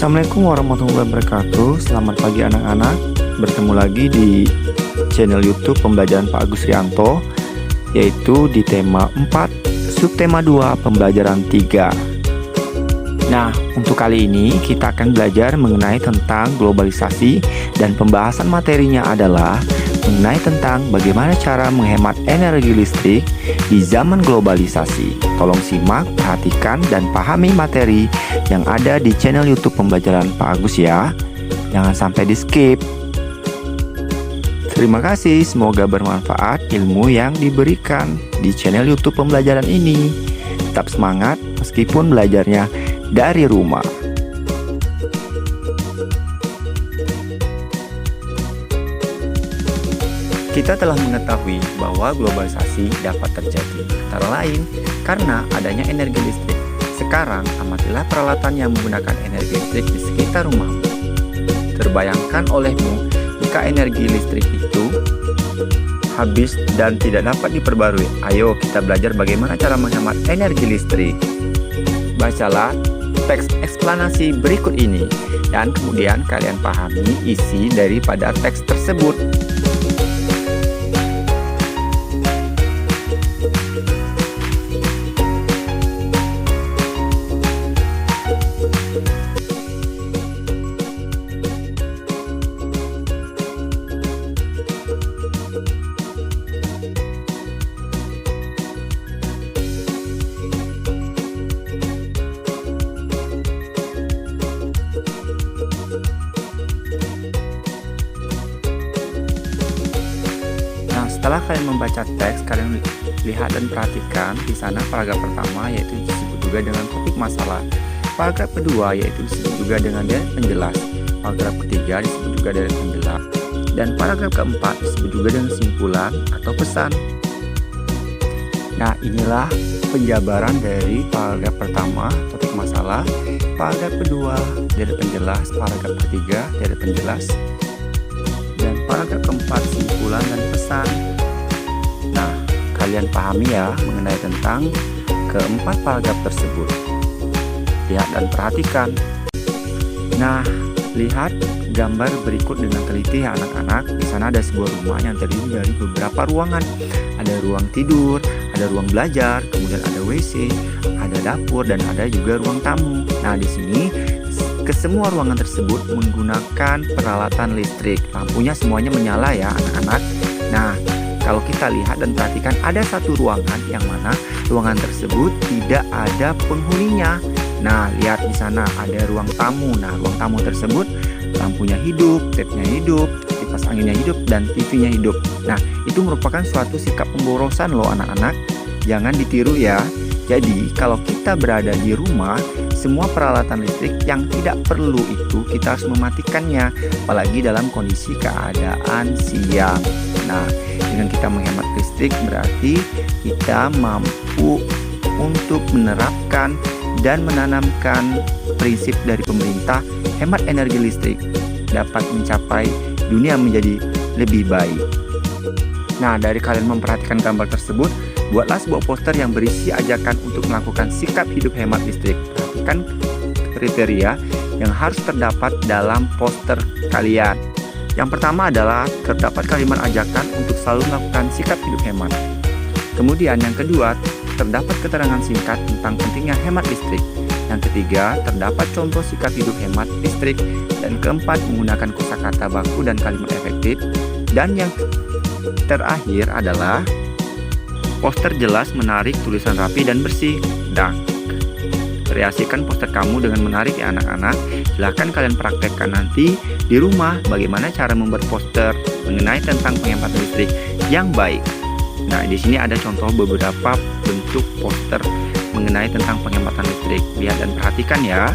Assalamualaikum warahmatullahi wabarakatuh. Selamat pagi anak-anak. Bertemu lagi di channel YouTube Pembelajaran Pak Agus Rianto, yaitu di tema 4, subtema 2, pembelajaran 3. Nah, untuk kali ini kita akan belajar mengenai tentang globalisasi, dan pembahasan materinya adalah mengenai tentang bagaimana cara menghemat energi listrik di zaman globalisasi. Tolong simak, perhatikan, dan pahami materi yang ada di channel YouTube Pembelajaran Pak Agus ya. Jangan sampai di skip. Terima kasih, semoga bermanfaat ilmu yang diberikan di channel YouTube Pembelajaran ini. Tetap semangat meskipun belajarnya dari rumah. Kita telah mengetahui bahwa globalisasi dapat terjadi antara lain karena adanya energi listrik. Sekarang amatilah peralatan yang menggunakan energi listrik di sekitar rumahmu. Terbayangkan olehmu jika energi listrik itu habis dan tidak dapat diperbarui. Ayo kita belajar bagaimana cara menghemat energi listrik. Bacalah teks eksplanasi berikut ini dan kemudian kalian pahami isi daripada teks tersebut. Setelah kalian membaca teks, kalian lihat dan perhatikan di sana paragraf pertama yaitu disebut juga dengan topik masalah. Paragraf kedua yaitu disebut juga dengan deret penjelas. Paragraf ketiga disebut juga deret penjelas. Dan paragraf keempat disebut juga dengan simpulan atau pesan. Nah, inilah penjabaran dari paragraf pertama, topik masalah. Paragraf kedua, deret penjelas. Paragraf ketiga, deret penjelas. Dan paragraf keempat, simpulan dan pesan. Nah, kalian pahami ya mengenai tentang keempat paragraf tersebut. Lihat dan perhatikan. Nah, lihat gambar berikut dengan teliti ya anak-anak. Di sana ada sebuah rumah yang terdiri dari beberapa ruangan. Ada ruang tidur, ada ruang belajar, kemudian ada WC, ada dapur, dan ada juga ruang tamu. Nah, di sini kesemua ruangan tersebut menggunakan peralatan listrik. Lampunya semuanya menyala ya anak-anak. Nah, kalau kita lihat dan perhatikan ada satu ruangan yang mana ruangan tersebut tidak ada penghuninya. Nah, lihat di sana ada ruang tamu. Nah, ruang tamu tersebut lampunya hidup, tapnya hidup, kipas anginnya hidup, dan TV-nya hidup. Nah, itu merupakan suatu sikap pemborosan loh anak-anak. Jangan ditiru ya. Jadi, kalau kita berada di rumah, semua peralatan listrik yang tidak perlu itu kita harus mematikannya, apalagi dalam kondisi keadaan siang. Nah, dengan kita menghemat listrik berarti kita mampu untuk menerapkan dan menanamkan prinsip dari pemerintah hemat energi listrik dapat mencapai dunia menjadi lebih baik. Nah, dari kalian memperhatikan gambar tersebut, buatlah sebuah poster yang berisi ajakan untuk melakukan sikap hidup hemat listrik. Perhatikan kriteria yang harus terdapat dalam poster kalian. Yang pertama adalah terdapat kalimat ajakan untuk selalu melakukan sikap hidup hemat. Kemudian yang kedua, terdapat keterangan singkat tentang pentingnya hemat listrik. Yang ketiga, terdapat contoh sikap hidup hemat listrik. Dan keempat, menggunakan kosakata baku dan kalimat efektif. Dan yang terakhir adalah poster jelas, menarik, tulisan rapi dan bersih. Dan kreasikan poster kamu dengan menarik ya anak-anak. Silahkan kalian praktekkan nanti di rumah bagaimana cara membuat poster mengenai tentang penghematan listrik yang baik. Nah, di sini ada contoh beberapa bentuk poster mengenai tentang penghematan listrik. Lihat dan perhatikan ya.